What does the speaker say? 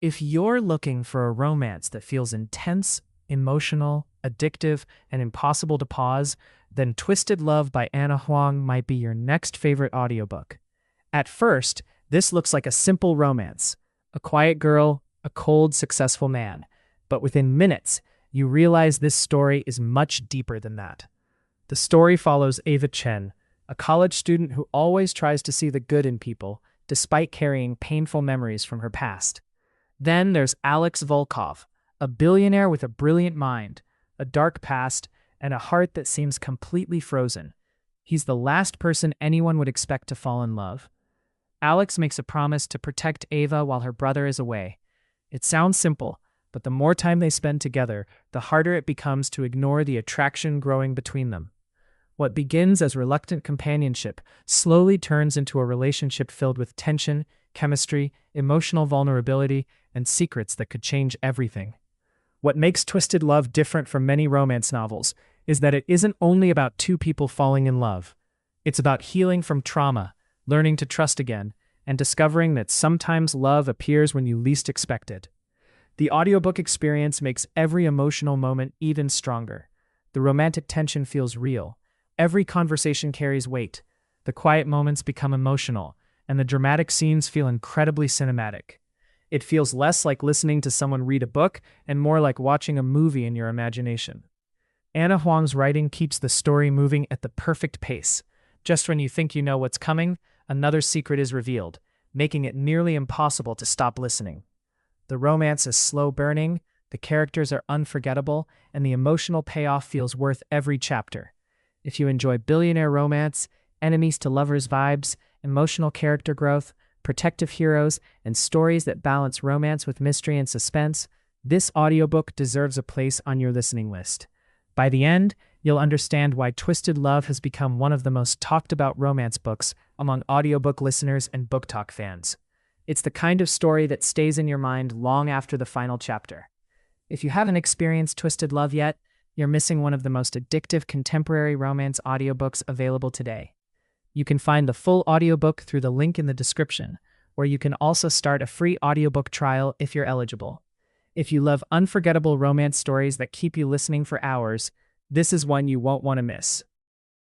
If you're looking for a romance that feels intense, emotional, addictive, and impossible to pause, then Twisted Love by Ana Huang might be your next favorite audiobook. At first, this looks like a simple romance, a quiet girl, a cold, successful man. But within minutes, you realize this story is much deeper than that. The story follows Ava Chen, a college student who always tries to see the good in people, despite carrying painful memories from her past. Then there's Alex Volkov, a billionaire with a brilliant mind, a dark past, and a heart that seems completely frozen. He's the last person anyone would expect to fall in love. Alex makes a promise to protect Ava while her brother is away. It sounds simple, but the more time they spend together, the harder it becomes to ignore the attraction growing between them. What begins as reluctant companionship slowly turns into a relationship filled with tension, chemistry, emotional vulnerability, and secrets that could change everything. What makes Twisted Love different from many romance novels is that it isn't only about two people falling in love. It's about healing from trauma, learning to trust again, and discovering that sometimes love appears when you least expect it. The audiobook experience makes every emotional moment even stronger. The romantic tension feels real. Every conversation carries weight. The quiet moments become emotional, and the dramatic scenes feel incredibly cinematic. It feels less like listening to someone read a book and more like watching a movie in your imagination. Ana Huang's writing keeps the story moving at the perfect pace. Just when you think you know what's coming, another secret is revealed, making it nearly impossible to stop listening. The romance is slow burning, the characters are unforgettable, and the emotional payoff feels worth every chapter. If you enjoy billionaire romance, enemies to lovers vibes, emotional character growth, protective heroes, and stories that balance romance with mystery and suspense, this audiobook deserves a place on your listening list. By the end, you'll understand why Twisted Love has become one of the most talked about romance books among audiobook listeners and book talk fans. It's the kind of story that stays in your mind long after the final chapter. If you haven't experienced Twisted Love yet, you're missing one of the most addictive contemporary romance audiobooks available today. You can find the full audiobook through the link in the description, where you can also start a free audiobook trial if you're eligible. If you love unforgettable romance stories that keep you listening for hours, this is one you won't want to miss.